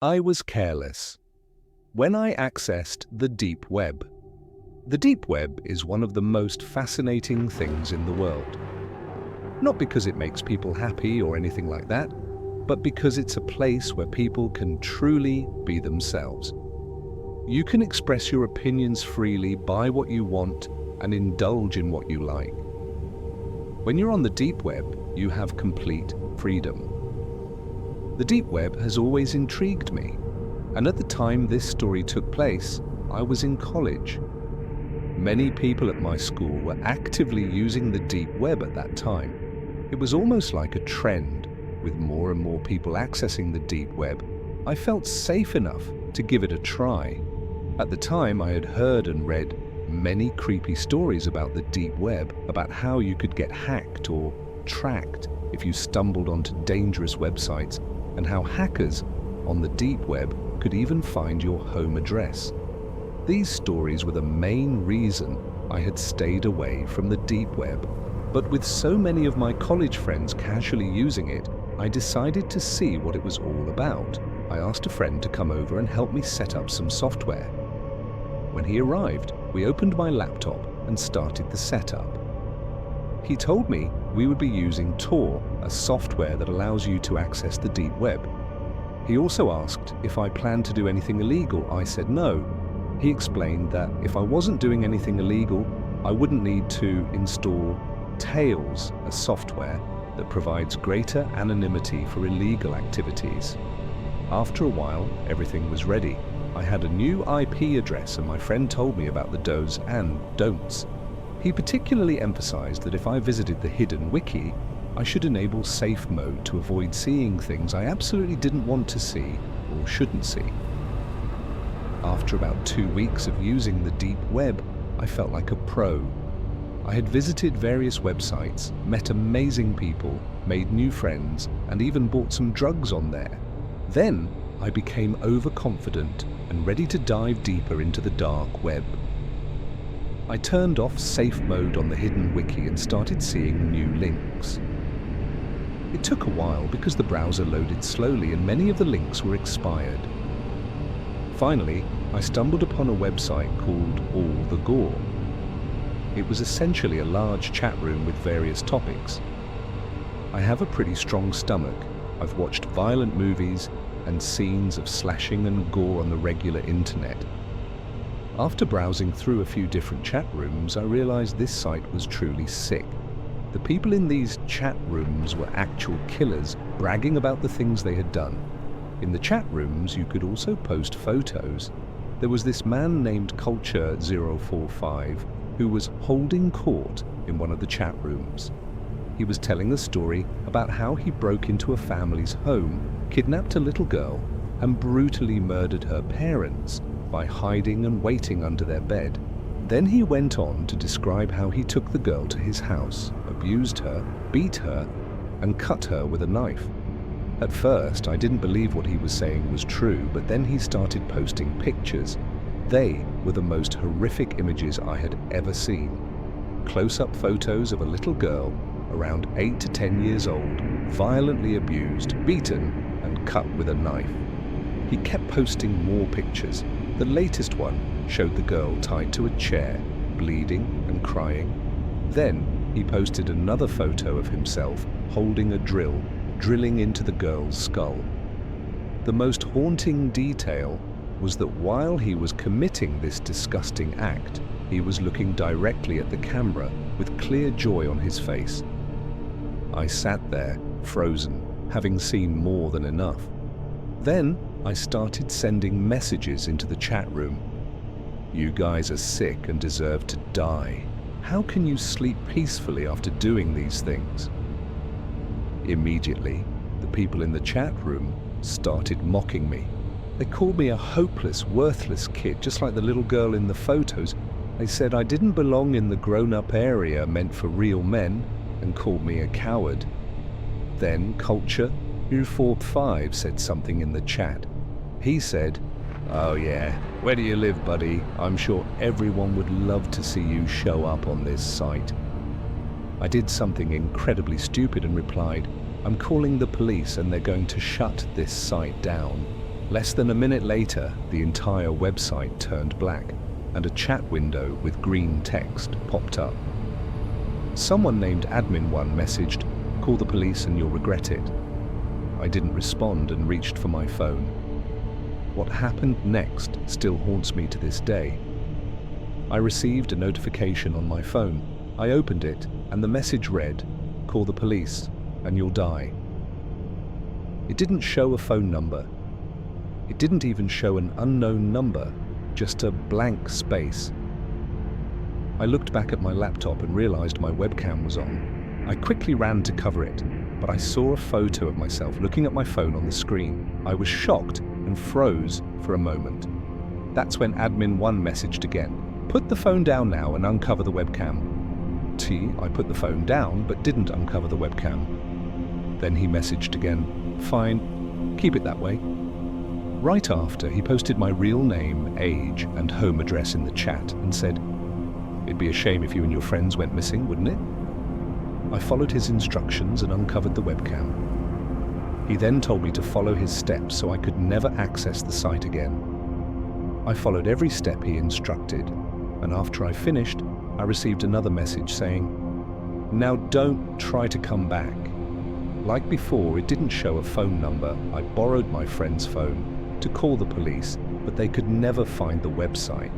I was careless when I accessed the deep web. The deep web is one of the most fascinating things in the world. Not because it makes people happy or anything like that, but because it's a place where people can truly be themselves. You can express your opinions freely, buy what you want, and indulge in what you like. When you're on the deep web, you have complete freedom. The deep web has always intrigued me, and at the time this story took place, I was in college. Many people at my school were actively using the deep web at that time. It was almost like a trend. With more and more people accessing the deep web, I felt safe enough to give it a try. At the time, I had heard and read many creepy stories about the deep web, about how you could get hacked or tracked if you stumbled onto dangerous websites, and how hackers on the deep web could even find your home address. These stories were the main reason I had stayed away from the deep web. But with so many of my college friends casually using it, I decided to see what it was all about. I asked a friend to come over and help me set up some software. When he arrived, we opened my laptop and started the setup. He told me we would be using Tor, a software that allows you to access the deep web. He also asked if I planned to do anything illegal. I said no. He explained that if I wasn't doing anything illegal, I wouldn't need to install Tails, a software that provides greater anonymity for illegal activities. After a while, everything was ready. I had a new IP address and my friend told me about the do's and don'ts. He particularly emphasized that if I visited the hidden wiki, I should enable safe mode to avoid seeing things I absolutely didn't want to see or shouldn't see. After about 2 weeks of using the deep web, I felt like a pro. I had visited various websites, met amazing people, made new friends, and even bought some drugs on there. Then I became overconfident and ready to dive deeper into the dark web. I turned off safe mode on the hidden wiki and started seeing new links. It took a while because the browser loaded slowly and many of the links were expired. Finally, I stumbled upon a website called All the Gore. It was essentially a large chat room with various topics. I have a pretty strong stomach. I've watched violent movies and scenes of slashing and gore on the regular internet. After browsing through a few different chat rooms, I realized this site was truly sick. The people in these chat rooms were actual killers, bragging about the things they had done. In the chat rooms, you could also post photos. There was this man named Culture045 who was holding court in one of the chat rooms. He was telling a story about how he broke into a family's home, kidnapped a little girl, and brutally murdered her parents by hiding and waiting under their bed. Then he went on to describe how he took the girl to his house, abused her, beat her, and cut her with a knife. At first, I didn't believe what he was saying was true, but then he started posting pictures. They were the most horrific images I had ever seen. Close-up photos of a little girl, around 8 to 10 years old, violently abused, beaten, and cut with a knife. He kept posting more pictures. The latest one showed the girl tied to a chair, bleeding and crying. Then he posted another photo of himself holding a drill, drilling into the girl's skull. The most haunting detail was that while he was committing this disgusting act, he was looking directly at the camera with clear joy on his face. I sat there, frozen, having seen more than enough. Then I started sending messages into the chat room. "You guys are sick and deserve to die. How can you sleep peacefully after doing these things?" Immediately, the people in the chat room started mocking me. They called me a hopeless, worthless kid, just like the little girl in the photos. They said I didn't belong in the grown-up area meant for real men and called me a coward. Then Culture045 said something in the chat. He said, "Oh yeah, where do you live, buddy? I'm sure everyone would love to see you show up on this site." I did something incredibly stupid and replied, "I'm calling the police and they're going to shut this site down." Less than a minute later, the entire website turned black, and a chat window with green text popped up. Someone named Admin1 messaged, "Call the police and you'll regret it." I didn't respond and reached for my phone. What happened next still haunts me to this day. I received a notification on my phone. I opened it, and the message read, "Call the police and you'll die." It didn't show a phone number. It didn't even show an unknown number, just a blank space. I looked back at my laptop and realized my webcam was on. I quickly ran to cover it, but I saw a photo of myself looking at my phone on the screen. I was shocked and froze for a moment. That's when Admin1 messaged again, "Put the phone down now and uncover the webcam." I put the phone down but didn't uncover the webcam. Then he messaged again, "Fine, keep it that way." Right after, he posted my real name, age, and home address in the chat and said, "It'd be a shame if you and your friends went missing, wouldn't it?" I followed his instructions and uncovered the webcam. He then told me to follow his steps so I could never access the site again. I followed every step he instructed, and after I finished, I received another message saying, "Now don't try to come back." Like before, it didn't show a phone number. I borrowed my friend's phone to call the police, but they could never find the website.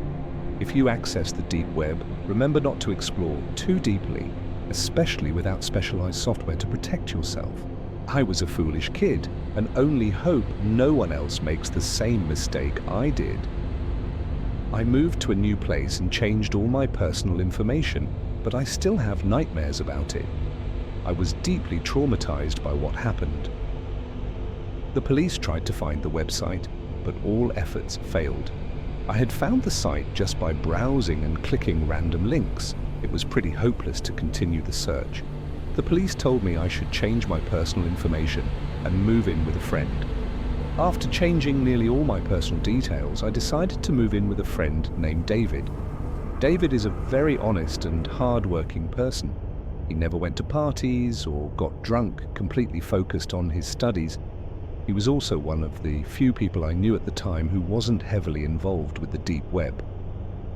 If you access the deep web, remember not to explore too deeply, especially without specialized software to protect yourself. I was a foolish kid, and only hope no one else makes the same mistake I did. I moved to a new place and changed all my personal information, but I still have nightmares about it. I was deeply traumatized by what happened. The police tried to find the website, but all efforts failed. I had found the site just by browsing and clicking random links. It was pretty hopeless to continue the search. The police told me I should change my personal information and move in with a friend. After changing nearly all my personal details, I decided to move in with a friend named David. David is a very honest and hard-working person. He never went to parties or got drunk, completely focused on his studies. He was also one of the few people I knew at the time who wasn't heavily involved with the deep web.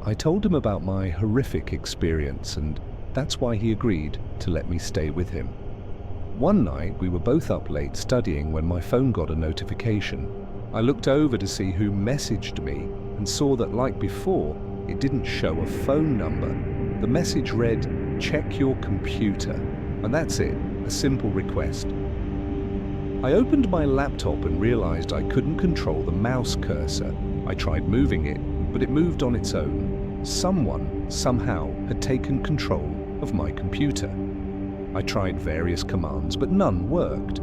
I told him about my horrific experience, and that's why he agreed to let me stay with him. One night, we were both up late studying when my phone got a notification. I looked over to see who messaged me and saw that, like before, it didn't show a phone number. The message read, "Check your computer," and that's it, a simple request. I opened my laptop and realized I couldn't control the mouse cursor. I tried moving it, but it moved on its own. Someone, somehow, had taken control of my computer. I tried various commands, but none worked.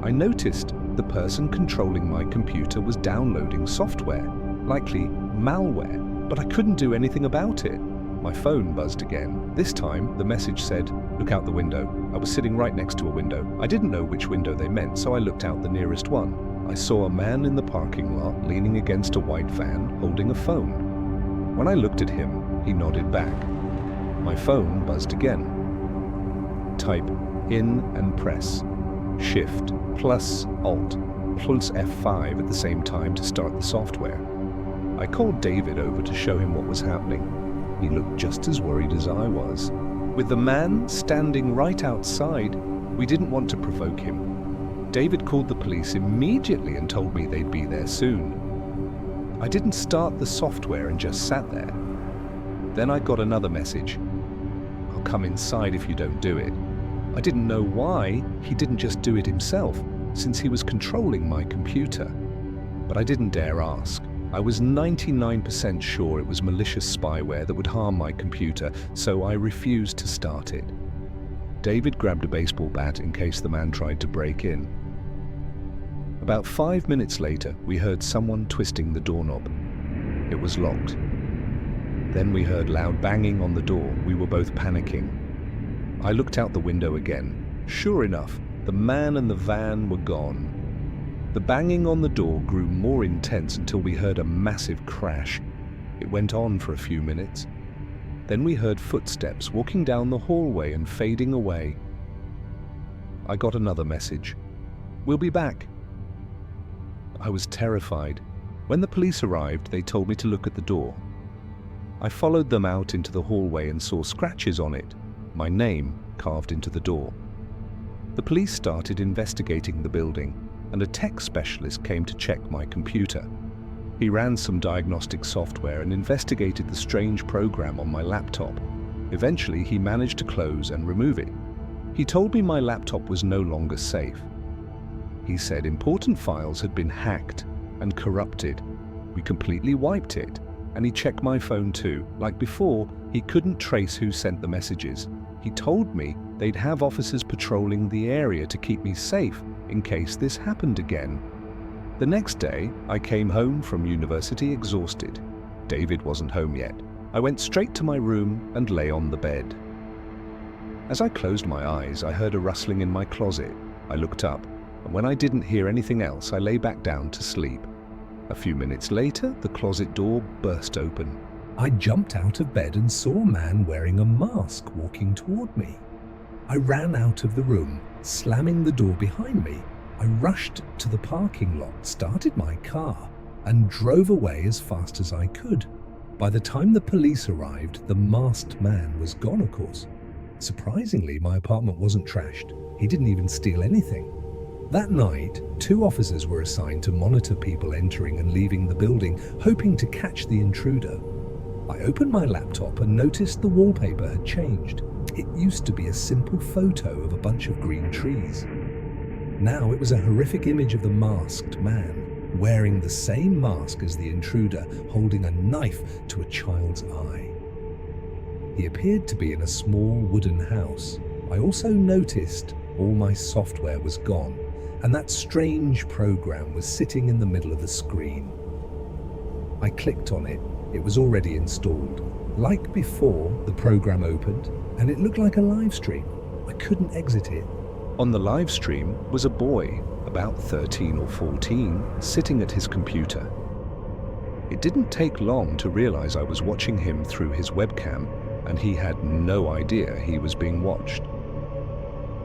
I noticed the person controlling my computer was downloading software, likely malware, but I couldn't do anything about it. My phone buzzed again. This time, the message said, "Look out the window." I was sitting right next to a window. I didn't know which window they meant, so I looked out the nearest one. I saw a man in the parking lot leaning against a white van, holding a phone. When I looked at him, he nodded back. My phone buzzed again. Type in and press Shift plus Alt plus F5 at the same time to start the software. I called David over to show him what was happening. He looked just as worried as I was. With the man standing right outside, we didn't want to provoke him. David called the police immediately and told me they'd be there soon. I didn't start the software and just sat there. Then I got another message. "I'll come inside if you don't do it." I didn't know why he didn't just do it himself, since he was controlling my computer. But I didn't dare ask. I was 99% sure it was malicious spyware that would harm my computer, so I refused to start it. David grabbed a baseball bat in case the man tried to break in. About 5 minutes later, we heard someone twisting the doorknob. It was locked. Then we heard loud banging on the door. We were both panicking. I looked out the window again. Sure enough, the man and the van were gone. The banging on the door grew more intense until we heard a massive crash. It went on for a few minutes. Then we heard footsteps walking down the hallway and fading away. I got another message. "We'll be back." I was terrified. When the police arrived, they told me to look at the door. I followed them out into the hallway and saw scratches on it, my name carved into the door. The police started investigating the building, and a tech specialist came to check my computer. He ran some diagnostic software and investigated the strange program on my laptop. Eventually, he managed to close and remove it. He told me my laptop was no longer safe. He said important files had been hacked and corrupted. We completely wiped it, and he checked my phone too. Like before, he couldn't trace who sent the messages. He told me they'd have officers patrolling the area to keep me safe in case this happened again. The next day, I came home from university exhausted. David wasn't home yet. I went straight to my room and lay on the bed. As I closed my eyes, I heard a rustling in my closet. I looked up, and when I didn't hear anything else, I lay back down to sleep. A few minutes later, the closet door burst open. I jumped out of bed and saw a man wearing a mask walking toward me. I ran out of the room, slamming the door behind me. I rushed to the parking lot, started my car, and drove away as fast as I could. By the time the police arrived, the masked man was gone, of course. Surprisingly, my apartment wasn't trashed. He didn't even steal anything. That night, 2 officers were assigned to monitor people entering and leaving the building, hoping to catch the intruder. I opened my laptop and noticed the wallpaper had changed. It used to be a simple photo of a bunch of green trees. Now it was a horrific image of the masked man, wearing the same mask as the intruder, holding a knife to a child's eye. He appeared to be in a small wooden house. I also noticed all my software was gone, and that strange program was sitting in the middle of the screen. I clicked on it. It was already installed. Like before, the program opened, and it looked like a live stream. I couldn't exit it. On the live stream was a boy, about 13 or 14, sitting at his computer. It didn't take long to realize I was watching him through his webcam, and he had no idea he was being watched.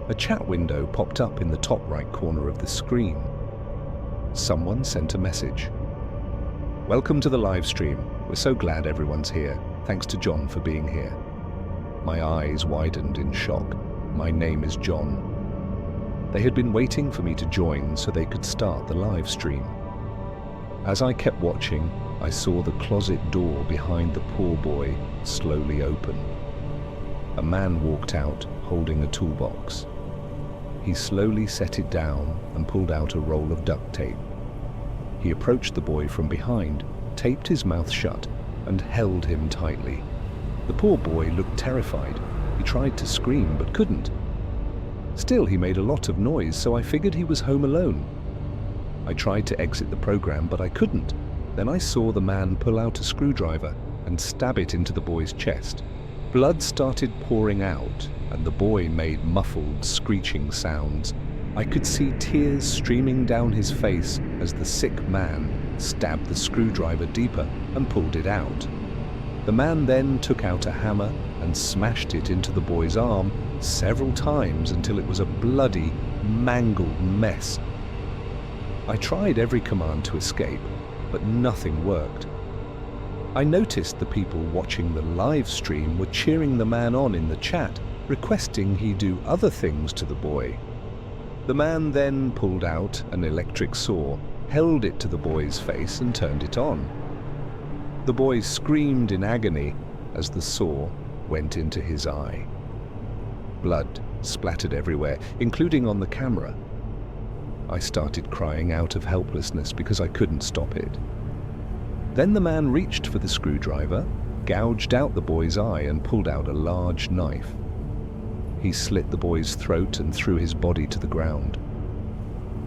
A chat window popped up in the top right corner of the screen. Someone sent a message. "Welcome to the live stream. We're so glad everyone's here. Thanks to John for being here." My eyes widened in shock. My name is John. They had been waiting for me to join so they could start the live stream. As I kept watching, I saw the closet door behind the poor boy slowly open. A man walked out holding a toolbox. He slowly set it down and pulled out a roll of duct tape. He approached the boy from behind, taped his mouth shut, and held him tightly. The poor boy looked terrified. He tried to scream but couldn't. Still, he made a lot of noise, so I figured he was home alone. I tried to exit the program, but I couldn't. Then I saw the man pull out a screwdriver and stab it into the boy's chest. Blood started pouring out, and the boy made muffled, screeching sounds. I could see tears streaming down his face as the sick man stabbed the screwdriver deeper and pulled it out. The man then took out a hammer and smashed it into the boy's arm several times until it was a bloody, mangled mess. I tried every command to escape, but nothing worked. I noticed the people watching the live stream were cheering the man on in the chat, requesting he do other things to the boy. The man then pulled out an electric saw, held it to the boy's face and turned it on. The boy screamed in agony as the saw went into his eye. Blood splattered everywhere, including on the camera. I started crying out of helplessness because I couldn't stop it. Then the man reached for the screwdriver, gouged out the boy's eye and pulled out a large knife. He slit the boy's throat and threw his body to the ground.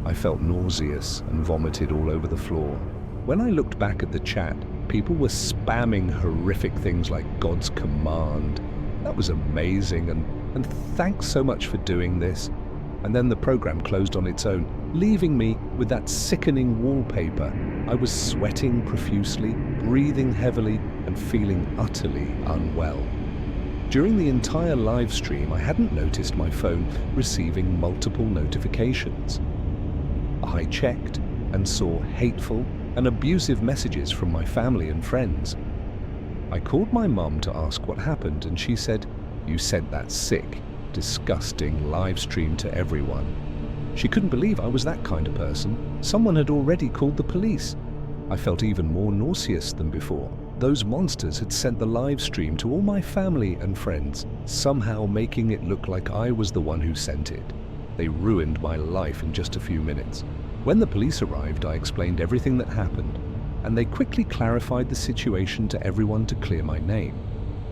I felt nauseous and vomited all over the floor. When I looked back at the chat, people were spamming horrific things like God's command. That was amazing, and thanks so much for doing this. And then the program closed on its own, leaving me with that sickening wallpaper. I was sweating profusely, breathing heavily, and feeling utterly unwell. During the entire live stream, I hadn't noticed my phone receiving multiple notifications. I checked, and saw hateful and abusive messages from my family and friends. I called my mum to ask what happened, and she said, "You sent that sick, disgusting live stream to everyone." She couldn't believe I was that kind of person. Someone had already called the police. I felt even more nauseous than before. Those monsters had sent the live stream to all my family and friends, somehow making it look like I was the one who sent it. They ruined my life in just a few minutes. When the police arrived, I explained everything that happened, and they quickly clarified the situation to everyone to clear my name.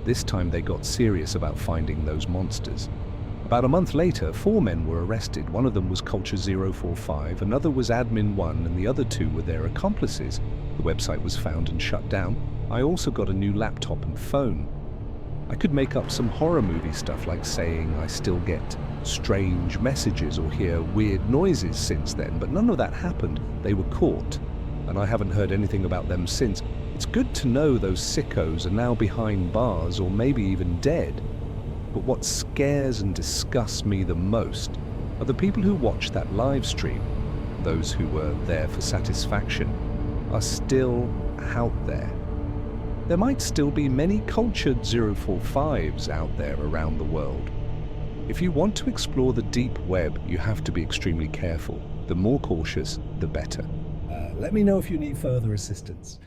This time they got serious about finding those monsters. About a month later, 4 men were arrested. One of them was Culture 045, another was Admin 1, and the other 2 were their accomplices. The website was found and shut down. I also got a new laptop and phone. I could make up some horror movie stuff, like saying I still get strange messages or hear weird noises since then, but none of that happened. They were caught, and I haven't heard anything about them since. It's good to know those sickos are now behind bars or maybe even dead. But what scares and disgusts me the most are the people who watched that live stream. Those who were there for satisfaction are still out there. There might still be many cultured 045s out there around the world. If you want to explore the deep web, you have to be extremely careful. The more cautious, the better. Let me know if you need further assistance.